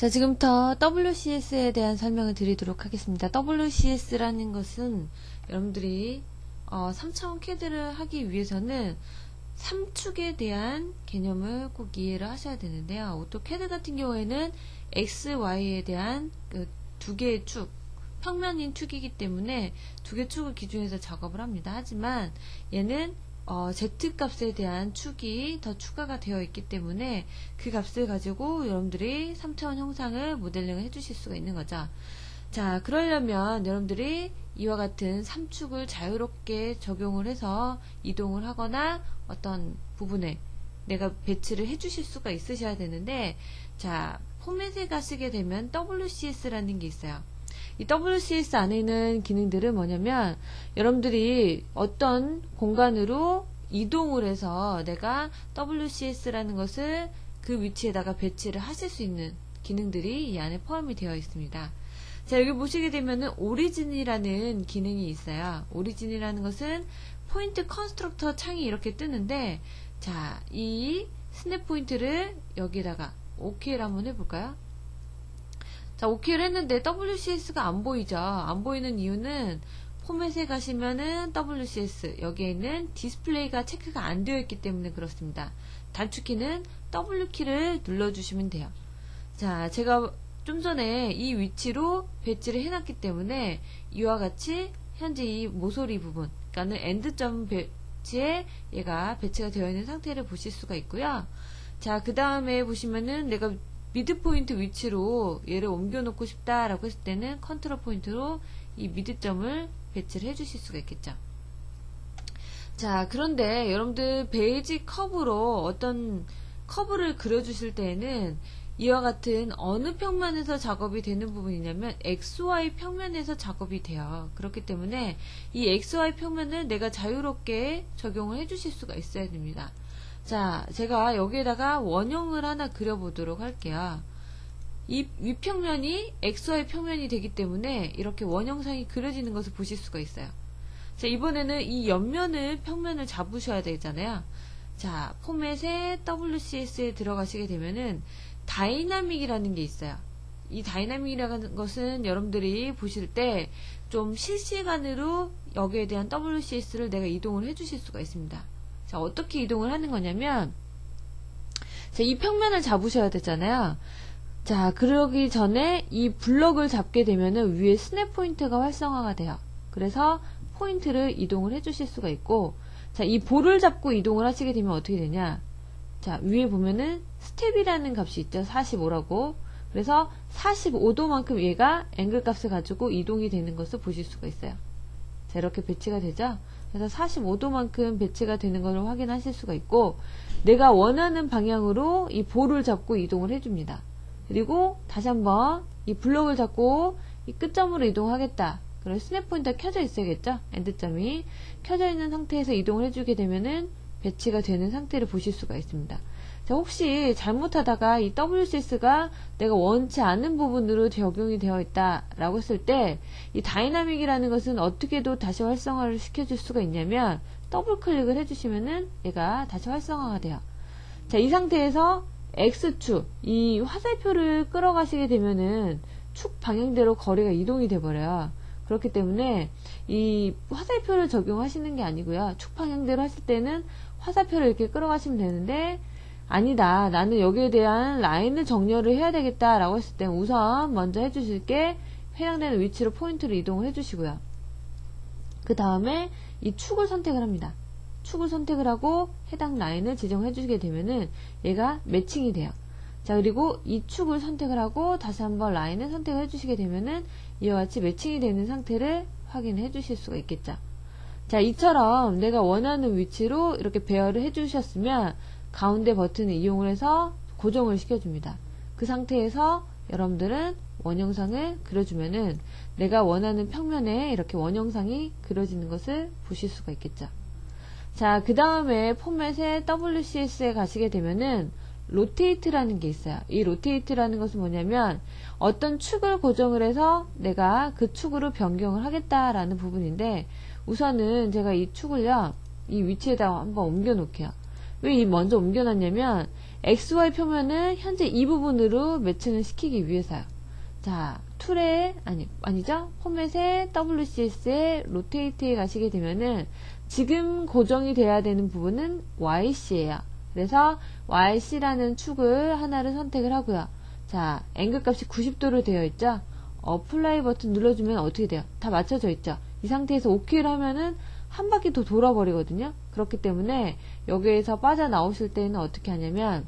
자, 지금부터 WCS에 대한 설명을 드리도록 하겠습니다. WCS라는 것은 여러분들이 3차원 CAD를 하기 위해서는 3축에 대한 개념을 꼭 이해를 하셔야 되는데요. 오토캐드 같은 경우에는 X, Y에 대한 그 두 개의 축, 평면인 축이기 때문에 두 개의 축을 기준해서 작업을 합니다. 하지만 얘는 Z 값에 대한 축이 더 추가가 되어 있기 때문에 그 값을 가지고 여러분들이 3차원 형상을 모델링을 해주실 수가 있는 거죠. 자, 그러려면 여러분들이 이와 같은 3축을 자유롭게 적용을 해서 이동을 하거나 어떤 부분에 내가 배치를 해주실 수가 있으셔야 되는데, 자, 포맷에 가시게 되면 WCS라는 게 있어요. 이 WCS 안에 있는 기능들은 뭐냐면 여러분들이 어떤 공간으로 이동을 해서 내가 WCS라는 것을 그 위치에다가 배치를 하실 수 있는 기능들이 이 안에 포함이 되어 있습니다. 자, 여기 보시게 되면은 오리진이라는 기능이 있어요. 오리진이라는 것은 포인트 컨스트럭터 창이 이렇게 뜨는데, 자, 이 스냅 포인트를 여기에다가 OK를 한번 해볼까요? 자, OK를 했는데 WCS가 안 보이죠. 안 보이는 이유는 포맷에 가시면은 WCS 여기에 있는 디스플레이가 체크가 안 되어 있기 때문에 그렇습니다. 단축키는 W키를 눌러주시면 돼요. 자, 제가 좀 전에 이 위치로 배치를 해놨기 때문에 이와 같이 현재 이 모서리 부분, 그러니까는 엔드점 배치에 얘가 배치가 되어 있는 상태를 보실 수가 있고요. 자, 그 다음에 보시면은 내가 미드 포인트 위치로 얘를 옮겨 놓고 싶다라고 했을 때는 컨트롤 포인트로 이 미드점을 배치를 해 주실 수가 있겠죠. 자, 그런데 여러분들 베이직 커브로 어떤 커브를 그려 주실 때에는 이와 같은 어느 평면에서 작업이 되는 부분이냐면 XY 평면에서 작업이 돼요. 그렇기 때문에 이 XY 평면을 내가 자유롭게 적용을 해 주실 수가 있어야 됩니다. 자, 제가 여기에다가 원형을 하나 그려보도록 할게요. 이 위평면이 XY 평면이 되기 때문에 이렇게 원형상이 그려지는 것을 보실 수가 있어요. 자, 이번에는 이 옆면을 평면을 잡으셔야 되잖아요. 자, 포맷에 WCS에 들어가시게 되면은 다이나믹이라는 게 있어요. 이 다이나믹이라는 것은 여러분들이 보실 때 좀 실시간으로 여기에 대한 WCS를 내가 이동을 해 주실 수가 있습니다. 자, 어떻게 이동을 하는 거냐면, 자, 이 평면을 잡으셔야 되잖아요. 자, 그러기 전에 이 블럭을 잡게 되면은 위에 스냅 포인트가 활성화가 돼요. 그래서 포인트를 이동을 해 주실 수가 있고, 자, 이 볼을 잡고 이동을 하시게 되면 어떻게 되냐. 자, 위에 보면은 스텝이라는 값이 있죠. 45라고. 그래서 45도만큼 얘가 앵글 값을 가지고 이동이 되는 것을 보실 수가 있어요. 자, 이렇게 배치가 되죠. 그래서 45도만큼 배치가 되는 것을 확인하실 수가 있고, 내가 원하는 방향으로 이 볼을 잡고 이동을 해줍니다. 그리고 다시 한번 이 블럭을 잡고 이 끝점으로 이동하겠다. 그럼 스냅 포인트가 켜져 있어야겠죠. 엔드점이 켜져 있는 상태에서 이동을 해주게 되면은 배치가 되는 상태를 보실 수가 있습니다. 자, 혹시 잘못하다가 이 WCS가 내가 원치 않는 부분으로 적용이 되어 있다 라고 했을 때 이 다이나믹이라는 것은 어떻게도 다시 활성화를 시켜줄 수가 있냐면 더블 클릭을 해주시면은 얘가 다시 활성화가 돼요. 자, 이 상태에서 X축, 이 화살표를 끌어가시게 되면은 축 방향대로 거리가 이동이 돼버려요. 그렇기 때문에 이 화살표를 적용하시는 게 아니고요. 축 방향대로 하실 때는 화살표를 이렇게 끌어가시면 되는데, 아니다, 나는 여기에 대한 라인을 정렬을 해야 되겠다 라고 했을 때 우선 먼저 해주실 게 해당되는 위치로 포인트를 이동을 해주시고요. 그 다음에 이 축을 선택을 합니다. 축을 선택을 하고 해당 라인을 지정해 주시게 되면은 얘가 매칭이 돼요. 자, 그리고 이 축을 선택을 하고 다시 한번 라인을 선택을 해주시게 되면은 이와 같이 매칭이 되는 상태를 확인해 주실 수가 있겠죠. 자, 이처럼 내가 원하는 위치로 이렇게 배열을 해 주셨으면 가운데 버튼을 이용을 해서 고정을 시켜줍니다. 그 상태에서 여러분들은 원형상을 그려주면은 내가 원하는 평면에 이렇게 원형상이 그려지는 것을 보실 수가 있겠죠. 자, 그 다음에 포맷에 WCS에 가시게 되면은 로테이트라는 게 있어요. 이 로테이트라는 것은 뭐냐면 어떤 축을 고정을 해서 내가 그 축으로 변경을 하겠다라는 부분인데, 우선은 제가 이 축을요, 이 위치에다 한번 옮겨 놓을게요. 왜 먼저 옮겨놨냐면 XY 표면을 현재 이 부분으로 매칭을 시키기 위해서요. 자, 툴에, 아니죠? 포맷에 WCS에 로테이트에 가시게 되면은 지금 고정이 돼야 되는 부분은 YC예요. 그래서 YC라는 축을 하나를 선택을 하고요. 자, 앵글 값이 90도로 되어 있죠? 어플라이 버튼 눌러주면 어떻게 돼요? 다 맞춰져 있죠? 이 상태에서 OK를 하면은 한 바퀴 더 돌아버리거든요? 그렇기 때문에 여기에서 빠져나오실 때는 어떻게 하냐면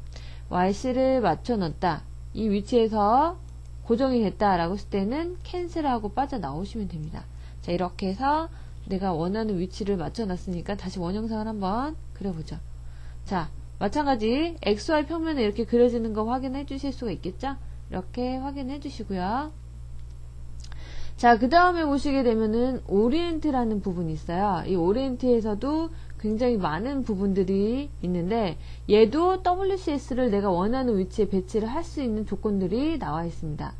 YC를 맞춰 넣었다. 이 위치에서 고정이 됐다라고 했을 때는 캔슬하고 빠져나오시면 됩니다. 자, 이렇게 해서 내가 원하는 위치를 맞춰 놨으니까 다시 원형상을 한번 그려보죠. 자, 마찬가지 XY 평면에 이렇게 그려지는 거 확인해 주실 수가 있겠죠? 이렇게 확인해 주시고요. 자, 그 다음에 보시게 되면은 오리엔트라는 부분이 있어요. 이 오리엔트에서도 굉장히 많은 부분들이 있는데 얘도 WCS를 내가 원하는 위치에 배치를 할 수 있는 조건들이 나와 있습니다.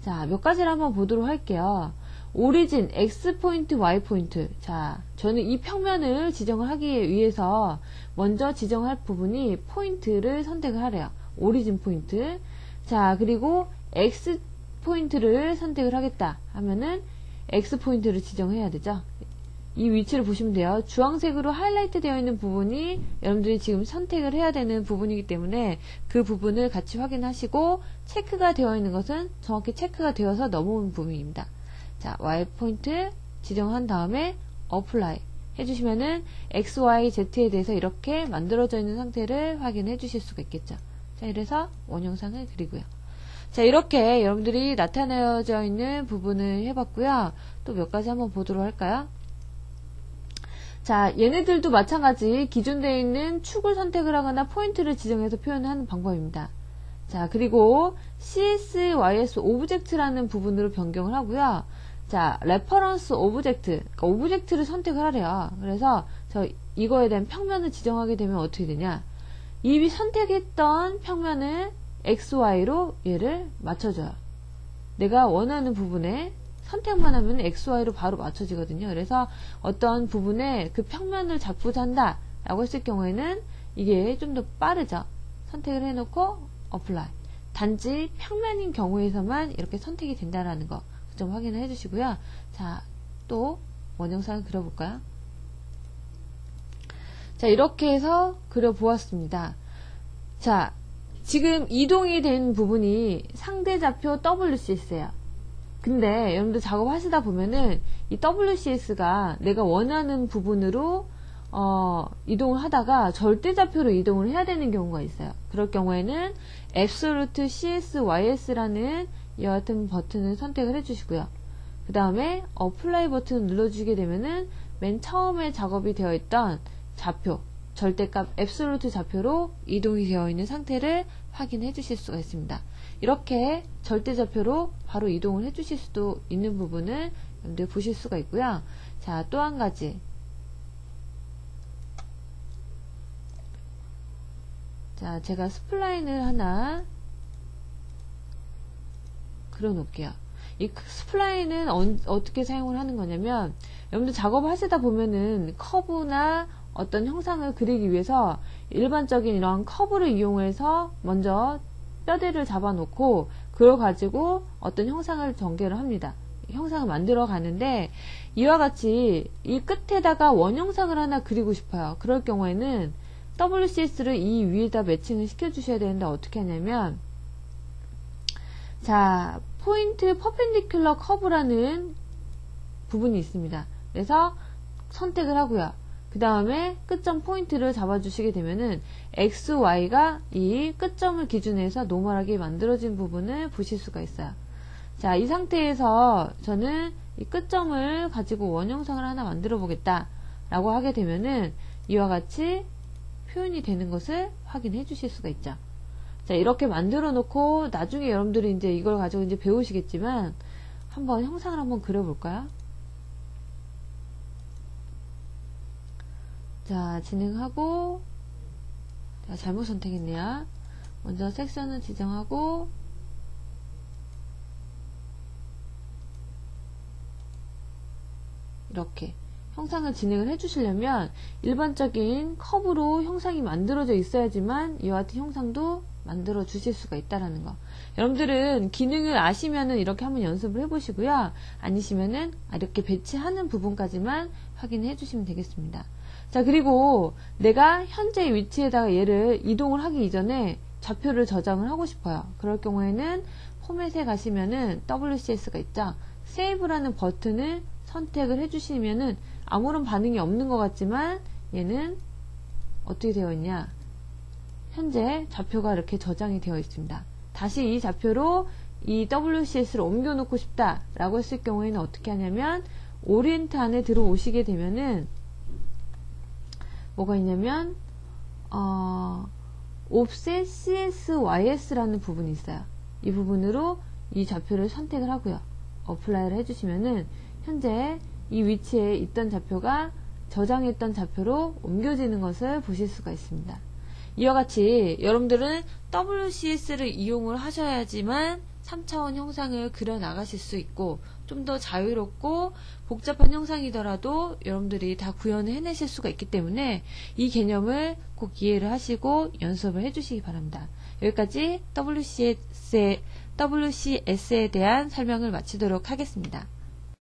자, 몇 가지를 한번 보도록 할게요. 오리진, X포인트, Y포인트. 자, 저는 이 평면을 지정을 하기 위해서 먼저 지정할 부분이 포인트를 선택을 하래요. 오리진 포인트. 자, 그리고 X 포인트를 선택을 하겠다 하면은 X 포인트를 지정해야 되죠. 이 위치를 보시면 돼요. 주황색으로 하이라이트 되어 있는 부분이 여러분들이 지금 선택을 해야 되는 부분이기 때문에 그 부분을 같이 확인하시고 체크가 되어 있는 것은 정확히 체크가 되어서 넘어온 부분입니다. 자, Y 포인트 지정한 다음에 어플라이 해주시면은 X, Y, Z에 대해서 이렇게 만들어져 있는 상태를 확인해 주실 수가 있겠죠. 자, 이래서 원형상을 그리고요. 자, 이렇게 여러분들이 나타내져 있는 부분을 해봤고요. 또 몇 가지 한번 보도록 할까요? 자, 얘네들도 마찬가지 기존되어 있는 축을 선택을 하거나 포인트를 지정해서 표현하는 방법입니다. 자, 그리고 CS, YS 오브젝트라는 부분으로 변경을 하고요. 자, 레퍼런스 오브젝트, 그러니까 오브젝트를 선택을 하래요. 그래서 이거에 대한 평면을 지정하게 되면 어떻게 되냐? 이 선택했던 평면을 XY로 얘를 맞춰줘요. 내가 원하는 부분에 선택만 하면 XY로 바로 맞춰지거든요. 그래서 어떤 부분에 그 평면을 잡고자 한다 라고 했을 경우에는 이게 좀 더 빠르죠. 선택을 해놓고 어플라이. 단지 평면인 경우에서만 이렇게 선택이 된다라는 거 좀 확인을 해주시고요. 자, 또 원형상을 그려볼까요? 자, 이렇게 해서 그려보았습니다. 자, 지금 이동이 된 부분이 상대좌표 WCS예요. 근데 여러분들 작업하시다 보면은 이 WCS가 내가 원하는 부분으로 이동을 하다가 절대좌표로 이동을 해야 되는 경우가 있어요. 그럴 경우에는 Absolute CS, YS라는 이와 같은 버튼을 선택을 해주시고요. 그 다음에 어플라이 버튼을 눌러주게 되면은 맨 처음에 작업이 되어 있던 좌표, 절대값 앱솔루트 좌표로 이동이 되어 있는 상태를 확인해 주실 수가 있습니다. 이렇게 절대좌표로 바로 이동을 해 주실 수도 있는 부분을 여러분들 보실 수가 있고요. 자, 또 한 가지. 자, 제가 스플라인을 하나 그려 놓을게요. 이 스플라인은 어떻게 사용을 하는 거냐면 여러분들 작업을 하시다 보면은 커브나 어떤 형상을 그리기 위해서 일반적인 이런 커브를 이용해서 먼저 뼈대를 잡아 놓고 그걸 가지고 어떤 형상을 전개를 합니다. 형상을 만들어 가는데 이와 같이 이 끝에다가 원형상을 하나 그리고 싶어요. 그럴 경우에는 WCS를 이 위에다 매칭을 시켜 주셔야 되는데 어떻게 하냐면 자, 포인트 퍼펜디큘러 커브라는 부분이 있습니다. 그래서 선택을 하고요. 그 다음에 끝점 포인트를 잡아주시게 되면은 X, Y가 이 끝점을 기준해서 노멀하게 만들어진 부분을 보실 수가 있어요. 자, 이 상태에서 저는 이 끝점을 가지고 원형상을 하나 만들어 보겠다 라고 하게 되면은 이와 같이 표현이 되는 것을 확인해 주실 수가 있죠. 자, 이렇게 만들어 놓고 나중에 여러분들이 이제 이걸 가지고 이제 배우시겠지만 한번 형상을 한번 그려볼까요? 자, 진행하고, 자, 잘못 선택했네요. 먼저 섹션을 지정하고, 이렇게 형상을 진행을 해주시려면 일반적인 컵으로 형상이 만들어져 있어야지만 이와 같은 형상도 만들어 주실 수가 있다라는 거. 여러분들은 기능을 아시면은 이렇게 한번 연습을 해보시고요. 아니시면은 이렇게 배치하는 부분까지만 확인해 주시면 되겠습니다. 자, 그리고 내가 현재 위치에다가 얘를 이동을 하기 이전에 좌표를 저장을 하고 싶어요. 그럴 경우에는 포맷에 가시면은 WCS가 있죠. 세이브라는 버튼을 선택을 해주시면은 아무런 반응이 없는 것 같지만 얘는 어떻게 되어 있냐? 현재 좌표가 이렇게 저장이 되어 있습니다. 다시 이 좌표로 이 WCS를 옮겨 놓고 싶다 라고 했을 경우에는 어떻게 하냐면 오리엔트 안에 들어오시게 되면은 뭐가 있냐면 offset CSYS라는 부분이 있어요. 이 부분으로 이 좌표를 선택을 하고요. 어플라이를 해주시면은 현재 이 위치에 있던 좌표가 저장했던 좌표로 옮겨지는 것을 보실 수가 있습니다. 이와 같이 여러분들은 WCS를 이용을 하셔야지만 3차원 형상을 그려 나가실 수 있고 좀 더 자유롭고 복잡한 형상이더라도 여러분들이 다 구현을 해내실 수가 있기 때문에 이 개념을 꼭 이해를 하시고 연습을 해주시기 바랍니다. 여기까지 WCS에 대한 설명을 마치도록 하겠습니다.